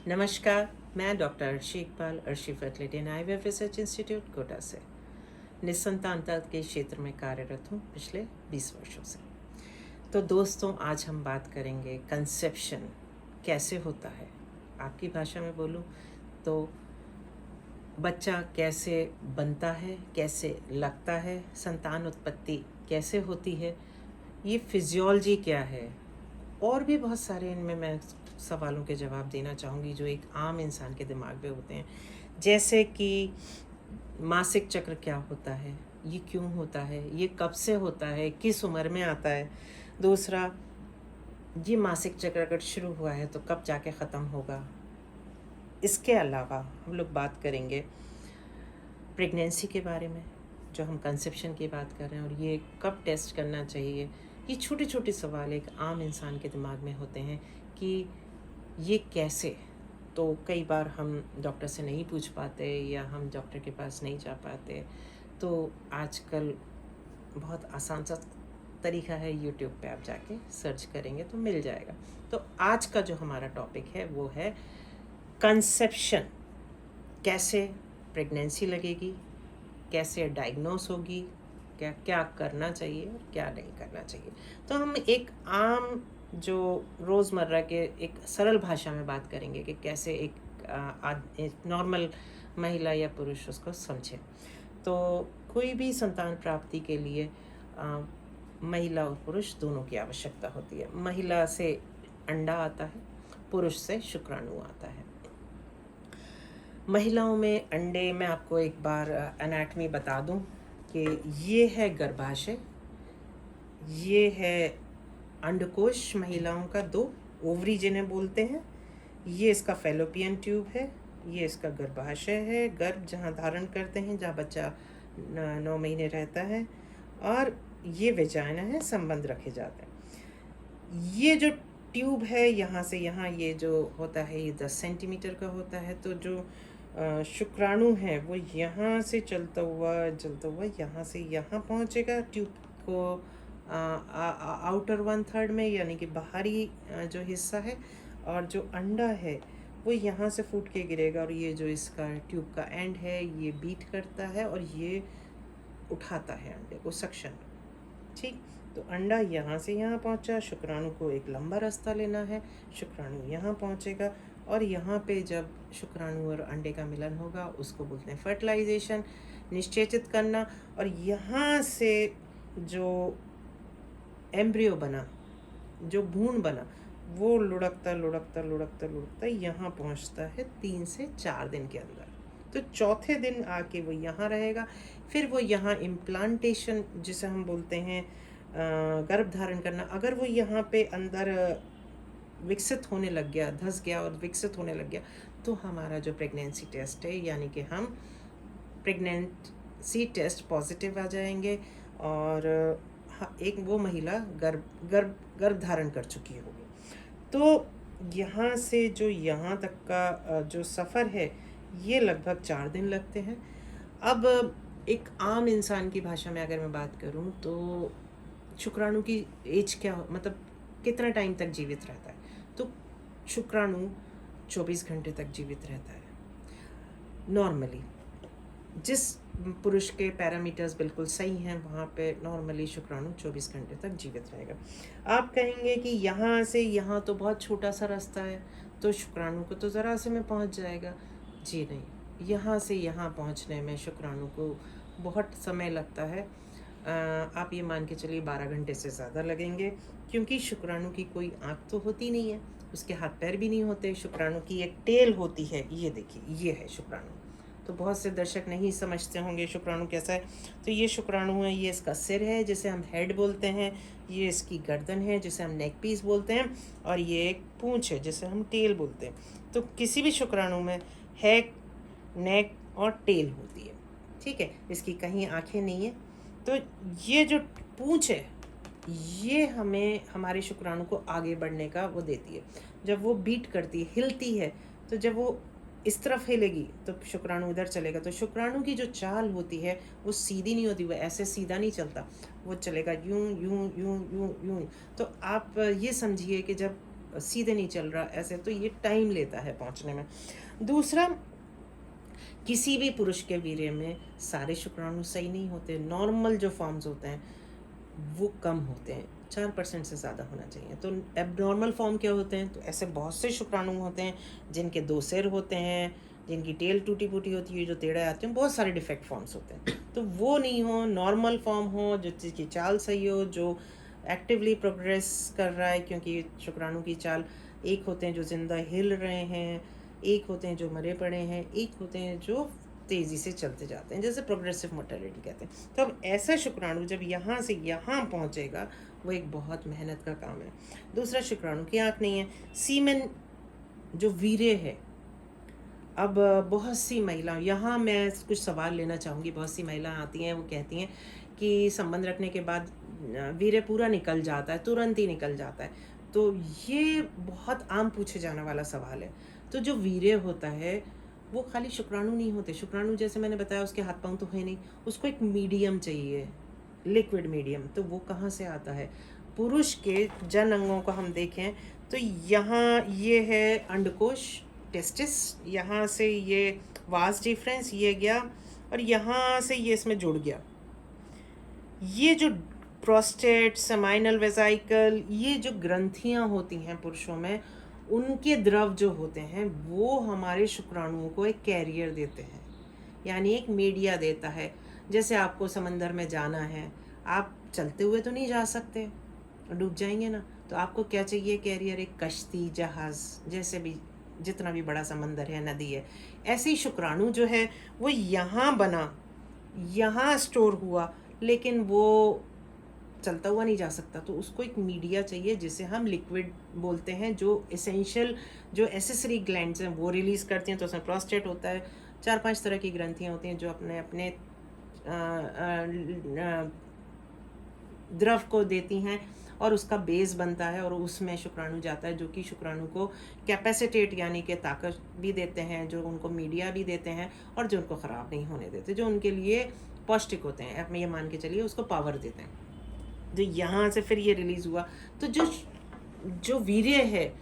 नमस्कार, मैं doctor Arshi Iqbal Arshi fertility and IVF research institute Kota से निस्संतानता के क्षेत्र में कार्यरत हूँ पिछले 20 वर्षों से। तो दोस्तों, आज हम बात करेंगे कंसेप्शन कैसे होता है। आपकी भाषा में बोलूँ तो बच्चा कैसे बनता है, कैसे लगता है, संतान उत्पत्ति कैसे होती है, ये फिजियोलॉजी क्या है, और भी बहुत सारे इनमें मैं सवालों के जवाब देना चाहूँगी जो एक आम इंसान के दिमाग में होते हैं। जैसे कि मासिक चक्र क्या होता है, ये क्यों होता है, ये कब से होता है, किस उम्र में आता है। दूसरा, ये मासिक चक्र अगर शुरू हुआ है तो कब जाके ख़त्म होगा। इसके अलावा हम लोग बात करेंगे प्रेगनेंसी के बारे में, जो हम कंसेप्शन की बात कर रहे हैं, और ये कब टेस्ट करना चाहिए। ये छोटे छोटे सवाल एक आम इंसान के दिमाग में होते हैं कि ये कैसे। तो कई बार हम डॉक्टर से नहीं पूछ पाते या हम डॉक्टर के पास नहीं जा पाते। तो आजकल बहुत आसान सा तरीका है, यूट्यूब पे आप जाके सर्च करेंगे तो मिल जाएगा। तो आज का जो हमारा टॉपिक है वो है कंसेप्शन। कैसे प्रेगनेंसी लगेगी, कैसे डायग्नोस होगी, क्या क्या करना चाहिए और क्या नहीं करना चाहिए। तो हम एक आम जो रोज़मर्रा के एक सरल भाषा में बात करेंगे कि कैसे एक नॉर्मल महिला या पुरुष उसको समझे। तो कोई भी संतान प्राप्ति के लिए महिला और पुरुष दोनों की आवश्यकता होती है। महिला से अंडा आता है, पुरुष से शुक्राणु आता है। महिलाओं में अंडे में आपको एक बार एनाटमी बता दूं कि ये है गर्भाशय, ये है अंडकोश महिलाओं का, दो ओवरी जिन्हें बोलते हैं, ये इसका फेलोपियन ट्यूब है, ये इसका गर्भाशय है, गर्भ जहाँ धारण करते हैं, जहाँ बच्चा 9 महीने रहता है, और ये वेजाइना है, संबंध रखे जाते हैं। ये जो ट्यूब है यहाँ से यहाँ, ये जो होता है ये 10 सेंटीमीटर का होता है। तो जो शुक्राणु है वो यहाँ से चलता हुआ यहाँ से यहाँ पहुँचेगा ट्यूब को आउटर 1/3 में, यानी कि बाहरी जो हिस्सा है, और जो अंडा है वो यहाँ से फूट के गिरेगा, और ये जो इसका ट्यूब का एंड है ये बीट करता है और ये उठाता है अंडे को, सक्शन। ठीक, तो अंडा यहाँ से यहाँ पहुँचा, शुक्राणु को एक लंबा रास्ता लेना है, शुक्राणु यहाँ पहुँचेगा, और यहाँ पे जब शुक्राणु और अंडे का मिलन होगा उसको बोलते हैं फर्टिलाइजेशन, निश्चेचित करना। और यहाँ से जो एम्ब्रियो बना, जो भ्रूण बना, वो लुढ़कता यहाँ पहुँचता है 3 से 4 दिन के अंदर। तो चौथे दिन आके वो यहाँ रहेगा। फिर वो यहाँ इम्प्लांटेशन जिसे हम बोलते हैं गर्भ धारण करना, अगर वो यहाँ पे अंदर विकसित होने लग गया, धस गया और विकसित होने लग गया, तो हमारा जो प्रेगनेंसी टेस्ट है, यानी कि हम प्रेगनेंसी टेस्ट पॉजिटिव आ जाएंगे, और एक वो महिला गर्भ धारण कर चुकी होगी। तो यहाँ से जो यहाँ तक का जो सफ़र है ये लगभग 4 दिन लगते हैं। अब एक आम इंसान की भाषा में अगर मैं बात करूँ तो शुक्राणु की एज क्या, मतलब कितना टाइम तक जीवित रहता है। तो शुक्राणु 24 घंटे तक जीवित रहता है नॉर्मली। जिस पुरुष के पैरामीटर्स बिल्कुल सही हैं वहाँ पे नॉर्मली शुक्राणु 24 घंटे तक जीवित रहेगा। आप कहेंगे कि यहाँ से यहाँ तो बहुत छोटा सा रास्ता है, तो शुक्राणु को तो ज़रा से में पहुँच जाएगा। जी नहीं, यहाँ से यहाँ पहुँचने में शुक्राणु को बहुत समय लगता है। आप ये मान के चलिए 12 घंटे से ज़्यादा लगेंगे, क्योंकि शुक्राणु की कोई आँख तो होती नहीं है, उसके हाथ पैर भी नहीं होते। शुक्राणु की एक टेल होती है, ये देखिए, ये है शुक्राणु। तो बहुत से दर्शक नहीं समझते होंगे शुक्राणु कैसा है। तो ये शुक्राणु है, ये इसका सिर है जिसे हम हेड बोलते हैं, ये इसकी गर्दन है जिसे हम नेक पीस बोलते हैं, और ये एक पूंछ है जिसे हम टेल बोलते हैं। तो किसी भी शुक्राणु में हेड, नेक और टेल होती है। ठीक है, इसकी कहीं आँखें नहीं है। तो ये जो पूंछ है ये हमें हमारे शुक्राणु को आगे बढ़ने का वो देती है। जब वो बीट करती है, हिलती है, तो जब वो इस तरफ हिलेगी तो शुक्राणु इधर चलेगा। तो शुक्राणु की जो चाल होती है वो सीधी नहीं होती, वो ऐसे सीधा नहीं चलता, वो चलेगा यूं यूं यूं यूं यूं। तो आप ये समझिए कि जब सीधे नहीं चल रहा ऐसे, तो ये टाइम लेता है पहुंचने में। दूसरा, किसी भी पुरुष के वीर्य में सारे शुक्राणु सही नहीं होते। नॉर्मल जो फॉर्म्स होते हैं वो कम होते हैं, 4% से ज़्यादा होना चाहिए। तो एबनॉर्मल फॉर्म क्या होते हैं? तो ऐसे बहुत से शुक्राणु होते हैं जिनके 2 सिर होते हैं, जिनकी टेल टूटी फूटी होती है, जो टेढ़े आते हैं, बहुत सारे डिफेक्ट फॉर्म्स होते हैं। तो वो नहीं हो, नॉर्मल फॉर्म हो, जो जिसकी चाल सही हो, जो एक्टिवली प्रोग्रेस कर रहा है, क्योंकि शुक्राणु की चाल एक होते हैं जो जिंदा हिल रहे हैं, एक होते हैं जो मरे पड़े हैं, एक होते हैं जो तेज़ी से चलते जाते हैं, जैसे प्रोग्रेसिव मोटेलिटी कहते हैं। तो अब ऐसा शुक्राणु जब यहाँ से यहाँ पहुँचेगा, वो एक बहुत मेहनत का काम है। दूसरा, शुक्राणु की आँख नहीं है। सीमेन जो वीर्य है, अब बहुत सी महिला, यहाँ मैं कुछ सवाल लेना चाहूँगी। बहुत सी महिला आती हैं, वो कहती हैं कि संबंध रखने के बाद वीर्य पूरा निकल जाता है, तुरंत ही निकल जाता है। तो ये बहुत आम पूछे जाने वाला सवाल है। तो जो वीर्य होता है वो खाली शुक्राणु नहीं होते। शुक्राणु जैसे मैंने बताया उसके हाथ पांव तो है नहीं, उसको एक मीडियम चाहिए, लिक्विड मीडियम। तो वो कहाँ से आता है? पुरुष के जन अंगों को हम देखें तो यहाँ ये है अंडकोश, टेस्टिस, यहाँ से ये वास डिफरेंस ये गया, और यहाँ से ये इसमें जुड़ गया। ये जो प्रोस्टेट, सेमाइनल वेसाइकल, ये जो ग्रंथियाँ होती हैं पुरुषों में, उनके द्रव जो होते हैं वो हमारे शुक्राणुओं को एक कैरियर देते हैं, यानी एक मीडिया देता है। जैसे आपको समंदर में जाना है, आप चलते हुए तो नहीं जा सकते, डूब जाएंगे ना। तो आपको क्या चाहिए? कैरियर, एक कश्ती, जहाज़, जैसे भी जितना भी बड़ा समंदर है, नदी है। ऐसे ही शुक्राणु जो है वो यहाँ बना, यहाँ स्टोर हुआ, लेकिन वो चलता हुआ नहीं जा सकता। तो उसको एक मीडिया चाहिए जिसे हम लिक्विड बोलते हैं, जो एसेंशियल, जो एसेसरी ग्लैंड्स हैं वो रिलीज़ करती हैं। तो उसमें प्रोस्टेट होता है, 4-5 तरह की ग्रंथियाँ होती हैं जो अपने अपने द्रव को देती हैं, और उसका बेस बनता है, और उसमें शुक्राणु जाता है, जो कि शुक्राणु को कैपेसिटेट यानी कि ताकत भी देते हैं, जो उनको मीडिया भी देते हैं, और जो उनको ख़राब नहीं होने देते, जो उनके लिए पौष्टिक होते हैं। आप ये मान के चलिए उसको पावर देते हैं। जो यहाँ से फिर ये रिलीज़ हुआ, तो जो जो वीर्य है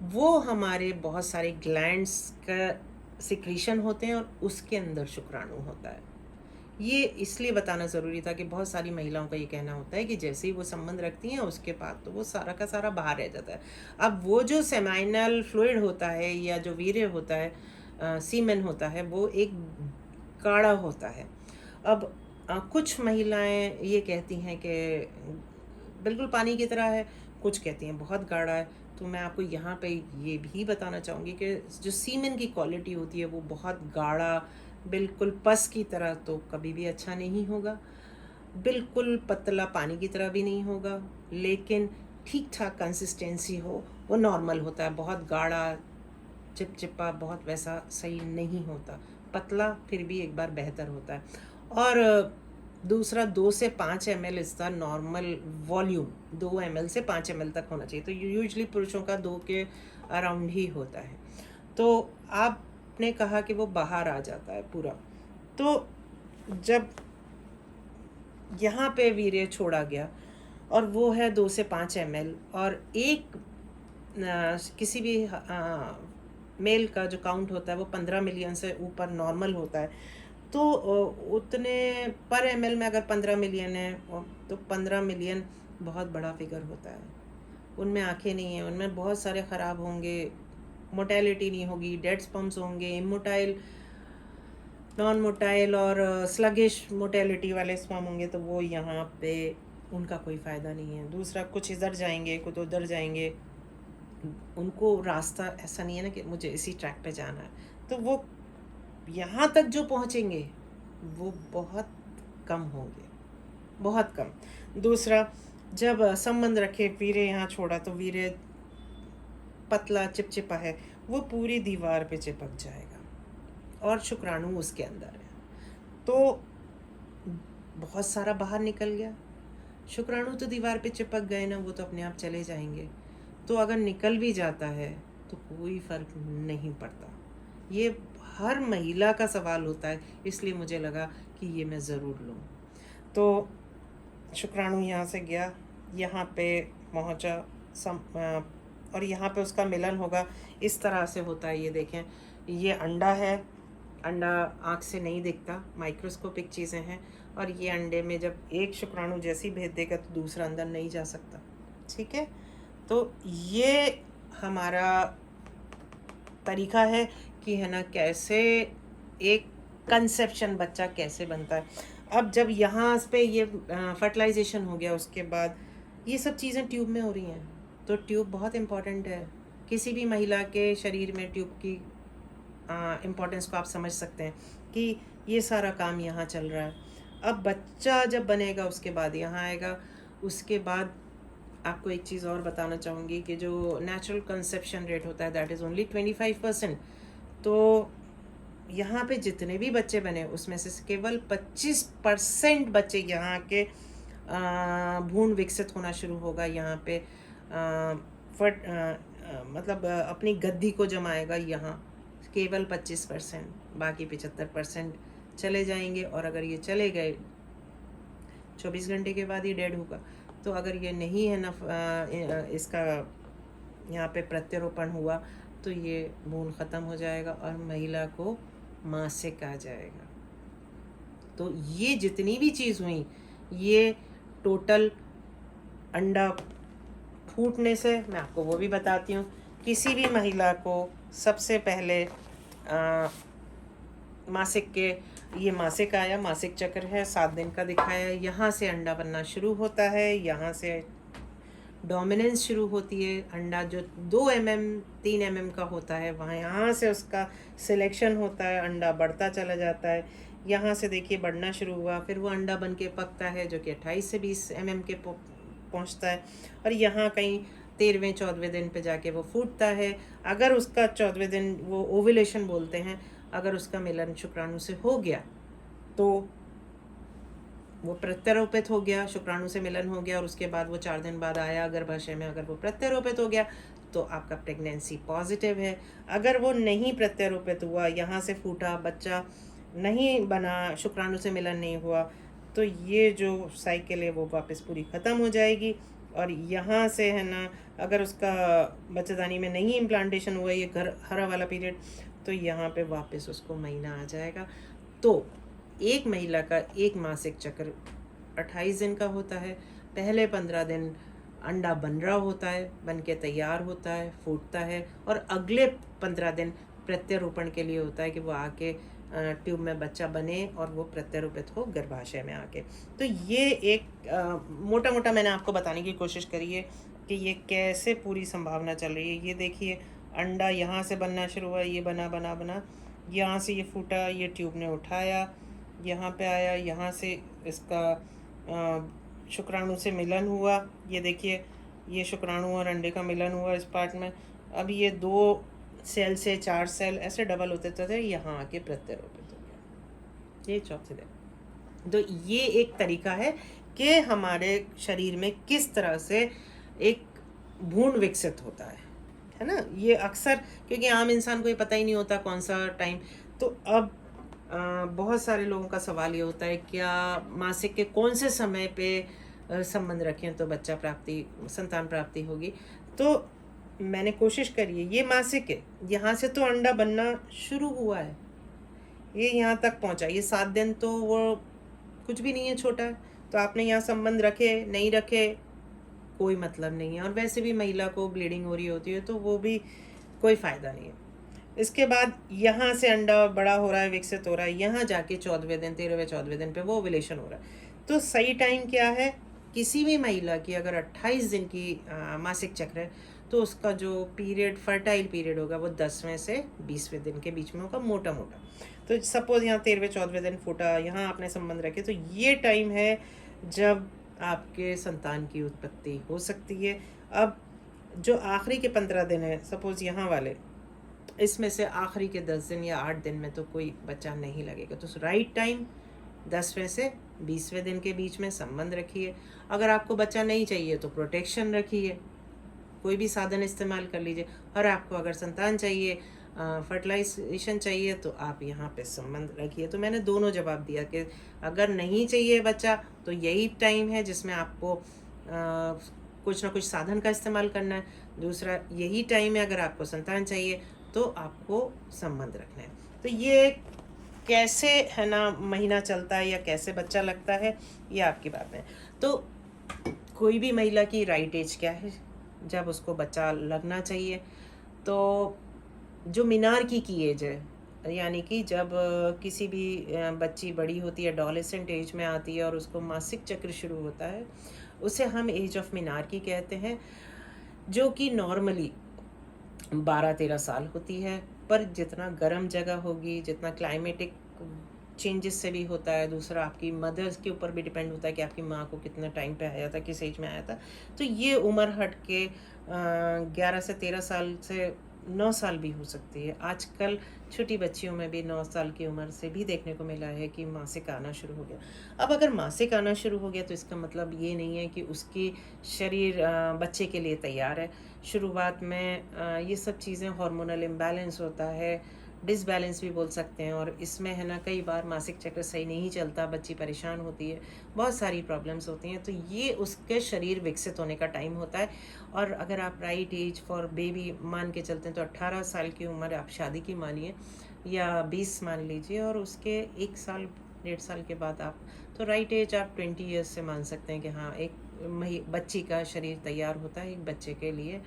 वो हमारे बहुत सारे ग्लैंड्स का सिक्रीशन होते हैं, और उसके अंदर शुक्राणु होता है। ये इसलिए बताना ज़रूरी था कि बहुत सारी महिलाओं का ये कहना होता है कि जैसे ही वो संबंध रखती हैं उसके बाद तो वो सारा का सारा बाहर रह जाता है। अब वो जो सेमाइनल फ्लूइड होता है या जो वीर्य होता है, सीमेन होता है, वो एक गाढ़ा होता है। अब कुछ महिलाएं ये कहती हैं कि बिल्कुल पानी की तरह है, कुछ कहती हैं बहुत गाढ़ा है। तो मैं आपको यहाँ पे ये भी बताना चाहूँगी कि जो सीमेन की क्वालिटी होती है वो बहुत गाढ़ा, बिल्कुल पस की तरह तो कभी भी अच्छा नहीं होगा, बिल्कुल पतला पानी की तरह भी नहीं होगा, लेकिन ठीक ठाक कंसिस्टेंसी हो, वो नॉर्मल होता है। बहुत गाढ़ा, चिपचिपा, बहुत वैसा सही नहीं होता। पतला फिर भी एक बार बेहतर होता है। और दूसरा, 2 से 5 ml इसका नॉर्मल वॉल्यूम 2 ml से 5 ml तक होना चाहिए। तो यूजुअली पुरुषों का 2 के अराउंड ही होता है। तो आपने कहा कि वो बाहर आ जाता है पूरा। तो जब यहाँ पे वीर्य छोड़ा गया और वो है 2 से 5 ml, और एक किसी भी मेल का जो काउंट होता है वो 15 मिलियन से ऊपर नॉर्मल होता है। तो उतने पर ml में अगर 15 मिलियन है तो 15 मिलियन बहुत बड़ा फिगर होता है। उनमें आंखें नहीं हैं, उनमें बहुत सारे ख़राब होंगे, मोटेलिटी नहीं होगी, डेड स्पर्म्स होंगे, इमोटाइल, नॉन मोटाइल और स्लगिश मोटेलिटी वाले स्पर्म होंगे। तो वो यहाँ पे उनका कोई फ़ायदा नहीं है। दूसरा, कुछ इधर जाएंगे, कुछ उधर जाएंगे, उनको रास्ता ऐसा नहीं है ना कि मुझे इसी ट्रैक पे जाना है। तो वो यहाँ तक जो पहुँचेंगे वो बहुत कम होंगे, बहुत कम। दूसरा, जब संबंध रखे, वीर्य यहाँ छोड़ा, तो वीर्य पतला चिपचिपा है, वो पूरी दीवार पे चिपक जाएगा और शुक्राणु उसके अंदर है। तो बहुत सारा बाहर निकल गया। शुक्राणु तो दीवार पे चिपक गए ना, वो तो अपने आप चले जाएंगे। तो अगर निकल भी जाता है तो कोई फ़र्क नहीं पड़ता। ये हर महिला का सवाल होता है, इसलिए मुझे लगा कि ये मैं ज़रूर लूँ। तो शुक्राणु यहाँ से गया, यहाँ पे पहुँचा, और यहाँ पे उसका मिलन होगा। इस तरह से होता है। ये देखें, ये अंडा है, अंडा आँख से नहीं दिखता, माइक्रोस्कोपिक चीज़ें हैं। और ये अंडे में जब एक शुक्राणु जैसी भेद देगा तो दूसरा अंदर नहीं जा सकता। ठीक है, तो ये हमारा तरीका है कि है ना, कैसे एक कंसेप्शन बच्चा कैसे बनता है। अब जब यहाँ पे ये फर्टिलाइजेशन हो गया, उसके बाद ये सब चीज़ें ट्यूब में हो रही हैं। तो ट्यूब बहुत इम्पॉर्टेंट है। किसी भी महिला के शरीर में ट्यूब की इम्पोर्टेंस को आप समझ सकते हैं कि ये सारा काम यहाँ चल रहा है। अब बच्चा जब बनेगा उसके बाद यहाँ आएगा। उसके बाद आपको एक चीज़ और बताना चाहूँगी कि जो नेचुरल कंसेप्शन रेट होता है दैट इज़ ओनली 25%। तो यहाँ पे जितने भी बच्चे बने उसमें से केवल 25% बच्चे यहाँ के भ्रूण विकसित होना शुरू होगा। यहाँ पे मतलब अपनी गद्दी को जमाएगा यहाँ केवल 25%, बाकी 75% चले जाएंगे। और अगर ये चले गए 24 घंटे के बाद ये डेड होगा। तो अगर ये नहीं है ना इसका यहाँ पे प्रत्यारोपण हुआ तो ये भ्रूण ख़त्म हो जाएगा और महिला को मासिक आ जाएगा। तो ये जितनी भी चीज़ हुई, ये टोटल अंडा फूटने से, मैं आपको वो भी बताती हूँ। किसी भी महिला को सबसे पहले मासिक के, ये मासिक आया, मासिक चक्र है, 7 दिन का दिखाया, यहाँ से अंडा बनना शुरू होता है, यहाँ से डोमिनेंस शुरू होती है। अंडा जो 2 mm 3 mm का होता है, वहाँ यहाँ से उसका सिलेक्शन होता है, अंडा बढ़ता चला जाता है। यहाँ से देखिए बढ़ना शुरू हुआ, फिर वो अंडा बन के पकता है जो कि 28 से 20 mm के पहुँचता है। और यहाँ कहीं 13वें 14वें दिन पे जाके वो फूटता है। अगर उसका 14वें दिन, वो ओव्यूलेशन बोलते हैं, अगर उसका मिलन शुक्राणु से हो गया तो वो प्रत्यारोपित हो गया, शुक्राणु से मिलन हो गया और उसके बाद वो 4 दिन बाद आया गर्भाशय में, अगर वो प्रत्यारोपित हो गया तो आपका प्रेगनेंसी पॉजिटिव है। अगर वो नहीं प्रत्यारोपित हुआ, यहाँ से फूटा, बच्चा नहीं बना, शुक्राणु से मिलन नहीं हुआ, तो ये जो साइकिल है वो वापस पूरी ख़त्म हो जाएगी। और यहाँ से है ना, अगर उसका बच्चेदानी में नहीं इम्प्लांटेशन हुआ, ये हरा वाला पीरियड, तो यहाँ पे वापस उसको महीना आ जाएगा। तो एक महिला का एक मासिक चक्र 28 दिन का होता है। पहले 15 दिन अंडा बन रहा होता है, बन के तैयार होता है, फूटता है, और अगले 15 दिन प्रत्यारोपण के लिए होता है कि वो आके ट्यूब में बच्चा बने और वो प्रत्यारोपित हो गर्भाशय में आके। तो ये एक मोटा मोटा मैंने आपको बताने की कोशिश करी है कि ये कैसे पूरी संभावना चल रही है। ये देखिए, अंडा यहाँ से बनना शुरू हुआ, ये बना बना बना, यहाँ से ये फूटा, ये ट्यूब ने उठाया, यहाँ पे आया, यहाँ से इसका शुक्राणु से मिलन हुआ। ये देखिए, ये शुक्राणु और अंडे का मिलन हुआ इस पार्ट में। अब ये 2 सेल से 4 सेल ऐसे डबल होते थे, यहाँ आके प्रत्यारोपित हो गया, ये 4थे दिन। तो ये एक तरीका है कि हमारे शरीर में किस तरह से एक भ्रूण विकसित होता है ना। ये अक्सर, क्योंकि आम इंसान को ये पता ही नहीं होता कौन सा टाइम। तो अब बहुत सारे लोगों का सवाल ये होता है, क्या मासिक के कौन से समय पे संबंध रखें तो बच्चा प्राप्ति, संतान प्राप्ति होगी। तो मैंने कोशिश करी है, ये मासिक है, यहाँ से तो अंडा बनना शुरू हुआ है, ये यहाँ तक पहुँचा, ये 7 दिन तो वो कुछ भी नहीं है, छोटा है। तो आपने यहाँ संबंध रखे नहीं रखे कोई मतलब नहीं है। और वैसे भी महिला को ब्लीडिंग हो रही होती है तो वो भी कोई फ़ायदा नहीं है। इसके बाद यहाँ से अंडा बड़ा हो रहा है, विकसित हो रहा है, यहाँ जाके 14वें दिन, 13वें 14वें दिन पे वो ओव्यूलेशन हो रहा है। तो सही टाइम क्या है, किसी भी महिला की अगर 28 दिन की मासिक चक्र है तो उसका जो पीरियड, फर्टाइल पीरियड होगा, वो 10वें से 20वें दिन के बीच में होगा, मोटा मोटा। तो सपोज़ यहाँ 13वें 14वें दिन फूटा, यहाँ आपने संबंध रखे, तो ये टाइम है जब आपके संतान की उत्पत्ति हो सकती है। अब जो आखिरी के 15 दिन है, सपोज़ यहाँ वाले, इसमें से आखिरी के 10 दिन या 8 दिन में तो कोई बच्चा नहीं लगेगा। तो राइट टाइम 10वें से 20वें दिन के बीच में संबंध रखिए। अगर आपको बच्चा नहीं चाहिए तो प्रोटेक्शन रखिए, कोई भी साधन इस्तेमाल कर लीजिए। और आपको अगर संतान चाहिए, फर्टिलाइजेशन चाहिए, तो आप यहाँ पे संबंध रखिए। तो मैंने दोनों जवाब दिया कि अगर नहीं चाहिए बच्चा तो यही टाइम है जिसमें आपको कुछ ना कुछ साधन का इस्तेमाल करना है, दूसरा यही टाइम है अगर आपको संतान चाहिए तो आपको संबंध रखना है। तो ये कैसे है ना महीना चलता है या कैसे बच्चा लगता है, ये आपकी बात है। तो कोई भी महिला की राइट एज क्या है जब उसको बच्चा लगना चाहिए? तो जो मीनार की एज है, यानी कि जब किसी भी बच्ची बड़ी होती है, एडोलेसेंट एज में आती है और उसको मासिक चक्र शुरू होता है, उसे हम एज ऑफ मीनार की कहते हैं, जो कि नॉर्मली 12-13 साल होती है। पर जितना गर्म जगह होगी, जितना क्लाइमेटिक चेंजेस से भी होता है, दूसरा आपकी मदर्स के ऊपर भी डिपेंड होता है कि आपकी माँ को कितना टाइम पे आया था, किस एज में आया था। तो ये उम्र हट के 11 से 13 साल से 9 साल भी हो सकती है। आजकल छोटी बच्चियों में भी 9 साल की उम्र से भी देखने को मिला है कि मासिक आना शुरू हो गया। अब अगर मासिक आना शुरू हो गया तो इसका मतलब ये नहीं है कि उसकी शरीर बच्चे के लिए तैयार है। शुरुआत में ये सब चीज़ें हार्मोनल इम्बैलेंस होता है, डिसबैलेंस भी बोल सकते हैं, और इसमें है ना कई बार मासिक चक्र सही नहीं चलता, बच्ची परेशान होती है, बहुत सारी प्रॉब्लम्स होती हैं। तो ये उसके शरीर विकसित होने का टाइम होता है। और अगर आप राइट एज फॉर बेबी मान के चलते हैं तो 18 साल की उम्र आप शादी की मानिए, या 20 मान लीजिए, और उसके 1 साल 1.5 साल के बाद आप, तो राइट एज आप 20 ईयर्स से मान सकते हैं कि हाँ एक बच्ची का शरीर तैयार होता है एक बच्चे के लिए,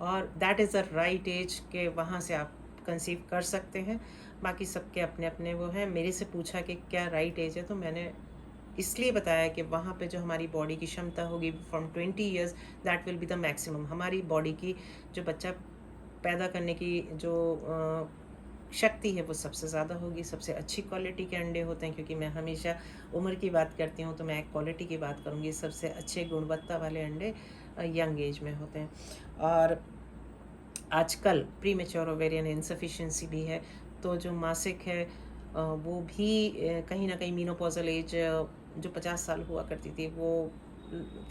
और that is the right age के वहाँ से आप कंसीव कर सकते हैं। बाकी सबके अपने अपने वो हैं। मेरे से पूछा कि क्या राइट एज है, तो मैंने इसलिए बताया कि वहाँ पे जो हमारी बॉडी की क्षमता होगी from 20 years, that will be the maximum. हमारी बॉडी की जो बच्चा पैदा करने की जो शक्ति है वो सबसे ज़्यादा होगी। सबसे अच्छी क्वालिटी के अंडे होते हैं, क्योंकि मैं हमेशा उम्र की बात करती हूँ तो मैं क्वालिटी की बात करूँगी। सबसे अच्छे गुणवत्ता वाले अंडे यंग एज में होते हैं। और आजकल प्री मेच्योर ओवेरियन इनसफिशिएंसी भी है, तो जो मासिक है वो भी कहीं ना कहीं मीनोपॉजल एज जो 50 साल हुआ करती थी वो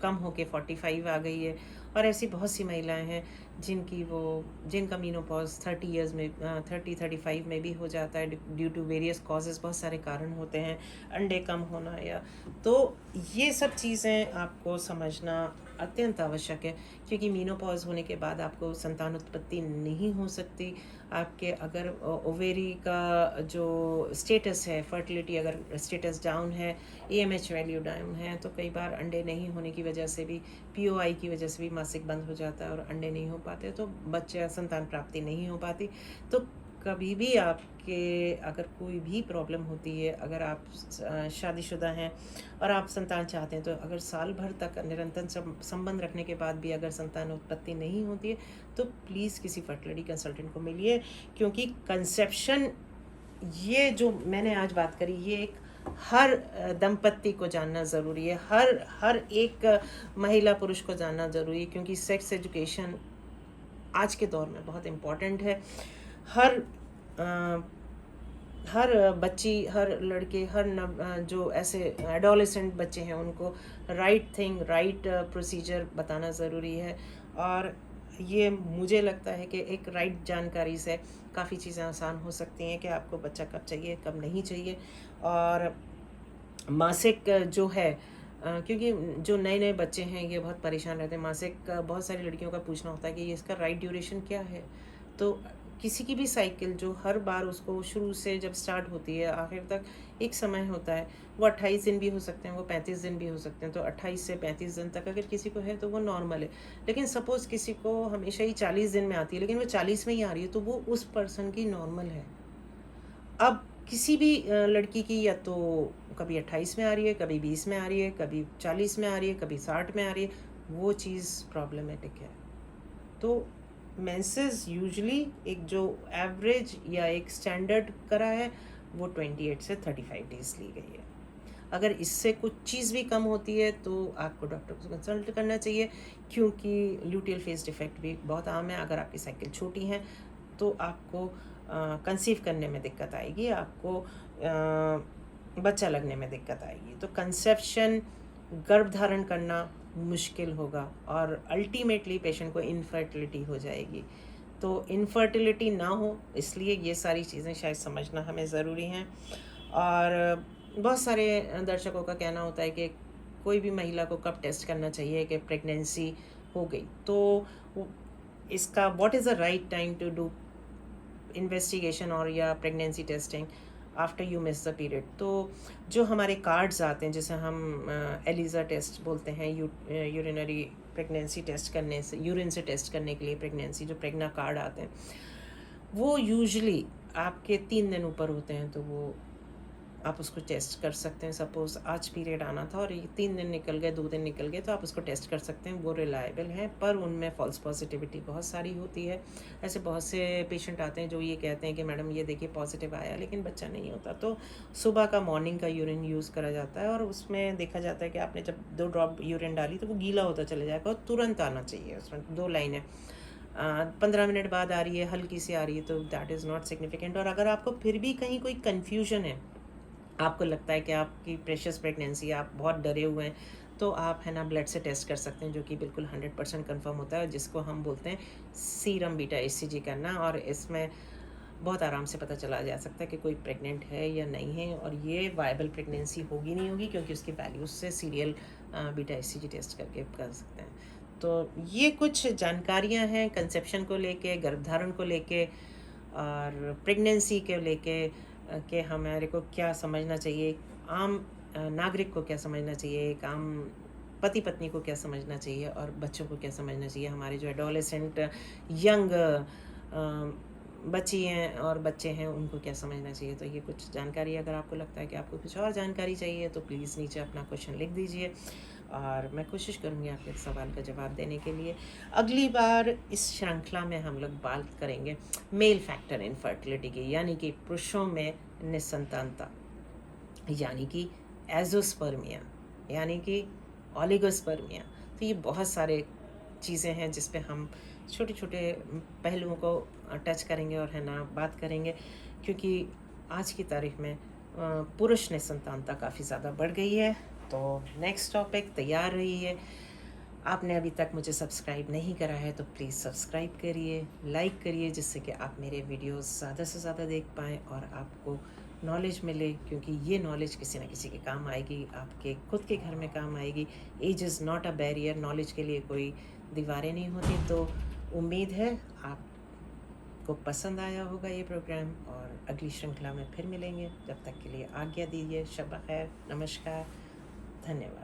कम होके 45 आ गई है। और ऐसी बहुत सी महिलाएं हैं जिनका मीनोपॉज 30 ईयर्स में 30-35 में भी हो जाता है, ड्यू टू वेरियस कॉजेज़। बहुत सारे कारण होते हैं, अंडे कम होना या, तो ये सब चीज़ें आपको समझना अत्यंत आवश्यक है, क्योंकि मीनोपॉज होने के बाद आपको संतान उत्पत्ति नहीं हो सकती। आपके अगर ओवेरी का जो स्टेटस है, फर्टिलिटी अगर स्टेटस डाउन है, एएमएच वैल्यू डाउन है, तो कई बार अंडे नहीं होने की वजह से भी, पीओआई की वजह से भी मासिक बंद हो जाता है और अंडे नहीं हो पाते, तो बच्चे संतान प्राप्ति नहीं हो पाती। तो कभी भी आपके अगर कोई भी प्रॉब्लम होती है, अगर आप शादीशुदा हैं और आप संतान चाहते हैं, तो अगर साल भर तक निरंतर संबंध रखने के बाद भी अगर संतान उत्पत्ति नहीं होती है, तो प्लीज़ किसी फर्टिलिटी कंसल्टेंट को मिलिए, क्योंकि कंसेप्शन, ये जो मैंने आज बात करी, ये एक हर दंपत्ति को जानना ज़रूरी है, हर एक महिला पुरुष को जानना ज़रूरी है, क्योंकि सेक्स एजुकेशन आज के दौर में बहुत इम्पॉर्टेंट है। हर बच्ची, हर लड़के, जो ऐसे एडोलेसेंट बच्चे हैं, उनको राइट थिंग, राइट प्रोसीजर बताना ज़रूरी है। और ये मुझे लगता है कि एक राइट जानकारी से काफ़ी चीज़ें आसान हो सकती हैं, कि आपको बच्चा कब चाहिए, कब नहीं चाहिए। और मासिक जो है, क्योंकि जो नए नए बच्चे हैं ये बहुत परेशान रहते हैं मासिक का, बहुत सारी लड़कियों का पूछना होता है कि ये इसका राइट ड्यूरेशन क्या है। तो किसी की भी साइकिल जो हर बार उसको शुरू से जब स्टार्ट होती है आखिर तक एक समय होता है, वो 28 दिन भी हो सकते हैं, वो 35 दिन भी हो सकते हैं। तो 28 से 35 दिन तक अगर किसी को है तो वो नॉर्मल है। लेकिन सपोज़ किसी को हमेशा ही 40 दिन में आती है, लेकिन वो 40 में ही आ रही है, तो वो उस पर्सन की नॉर्मल है। अब किसी भी लड़की की या तो कभी 28 में आ रही है, कभी 20 में आ रही है, कभी 40 में आ रही है, कभी 60 में आ रही है, वो चीज़ प्रॉब्लमेटिक है। तो मेंसेस यूजुअली एक जो एवरेज या एक स्टैंडर्ड करा है वो 28 से 35 डेज ली गई है। अगर इससे कुछ चीज़ भी कम होती है तो आपको डॉक्टर को कंसल्ट करना चाहिए, क्योंकि ल्यूटियल फेस डिफेक्ट भी बहुत आम है। अगर आपकी साइकिल छोटी है तो आपको कंसीव करने में दिक्कत आएगी, आपको बच्चा लगने में दिक्कत आएगी। तो कंसेप्शन, गर्भ धारण करना मुश्किल होगा और अल्टीमेटली पेशेंट को इनफर्टिलिटी हो जाएगी। तो इनफर्टिलिटी ना हो, इसलिए ये सारी चीज़ें शायद समझना हमें ज़रूरी हैं। और बहुत सारे दर्शकों का कहना होता है कि कोई भी महिला को कब टेस्ट करना चाहिए कि प्रेगनेंसी हो गई, तो इसका what is the right time to do investigation और या pregnancy testing after you miss the period. तो जो हमारे कार्ड्स आते हैं, जैसे हम एलिज़ा टेस्ट बोलते हैं, यूरिनरी प्रेगनेंसी टेस्ट करने से, यूरिन से टेस्ट करने के लिए प्रेगनेंसी, जो प्रेगना कार्ड आते हैं वो यूजुअली आपके 3 दिन ऊपर होते हैं, तो वो आप उसको टेस्ट कर सकते हैं। सपोज़ आज पीरियड आना था और ये 3 दिन निकल गए, 2 दिन निकल गए, तो आप उसको टेस्ट कर सकते हैं, वो रिलायबल हैं, पर उनमें फॉल्स पॉजिटिविटी बहुत सारी होती है। ऐसे बहुत से पेशेंट आते हैं जो ये कहते हैं कि मैडम ये देखिए पॉजिटिव आया लेकिन बच्चा नहीं होता। तो सुबह का मॉर्निंग का यूरिन यूज़ करा जाता है और उसमें देखा जाता है कि आपने जब 2 ड्रॉप यूरिन डाली तो वो गीला होता चला जाएगा और तुरंत आना चाहिए। उसमें 2 लाइनें 15 मिनट बाद आ रही है, हल्की सी आ रही है, तो दैट इज़ नॉट सिग्निफिकेंट। और अगर आपको फिर भी कहीं कोई कन्फ्यूजन है, आपको लगता है कि आपकी प्रेशस प्रेगनेंसी, आप बहुत डरे हुए हैं, तो आप है ना ब्लड से टेस्ट कर सकते हैं, जो कि बिल्कुल 100% कन्फर्म होता है, जिसको हम बोलते हैं सीरम बीटा HCG करना। और इसमें बहुत आराम से पता चला जा सकता है कि कोई प्रेग्नेंट है या नहीं है, और ये वायबल प्रेगनेंसी होगी नहीं होगी, क्योंकि उसकी वैल्यूज से सीरियल बीटा HCG टेस्ट करके कर सकते हैं। तो ये कुछ जानकारियां हैं कंसेप्शन को लेके, गर्भधारण को लेके और प्रेगनेंसी के लेके, कि हमारे को क्या समझना चाहिए, एक आम नागरिक को क्या समझना चाहिए, एक आम पति पत्नी को क्या समझना चाहिए, और बच्चों को क्या समझना चाहिए, हमारे जो एडोलेसेंट यंग बच्ची हैं और बच्चे हैं उनको क्या समझना चाहिए। तो ये कुछ जानकारी, अगर आपको लगता है कि आपको कुछ और जानकारी चाहिए तो प्लीज़ नीचे अपना क्वेश्चन लिख दीजिए और मैं कोशिश करूँगी आपके सवाल का जवाब देने के लिए। अगली बार इस श्रृंखला में हम लोग बात करेंगे मेल फैक्टर इनफर्टिलिटी की, यानी कि पुरुषों में निसंतानता, यानी कि एजोस्पर्मिया, यानी कि ओलिगोस्पर्मिया। तो ये बहुत सारे चीज़ें हैं जिस पे हम छोटे छोटे पहलुओं को टच करेंगे और है ना बात करेंगे, क्योंकि आज की तारीख में पुरुष निसंतानता काफ़ी ज़्यादा बढ़ गई है। तो नेक्स्ट टॉपिक तैयार रही है। आपने अभी तक मुझे सब्सक्राइब नहीं करा है तो प्लीज़ सब्सक्राइब करिए, लाइक करिए, जिससे कि आप मेरे वीडियोस ज़्यादा से ज़्यादा देख पाएँ और आपको नॉलेज मिले, क्योंकि ये नॉलेज किसी न किसी के काम आएगी, आपके खुद के घर में काम आएगी। Age is not a barrier, knowledge के लिए कोई दीवारें नहीं होती। तो उम्मीद है आपको पसंद आया होगा ये प्रोग्राम, और अगली श्रृंखला में फिर मिलेंगे। जब तक के लिए आज्ञा दीजिए। शब खैर, नमस्कार, धन्यवाद।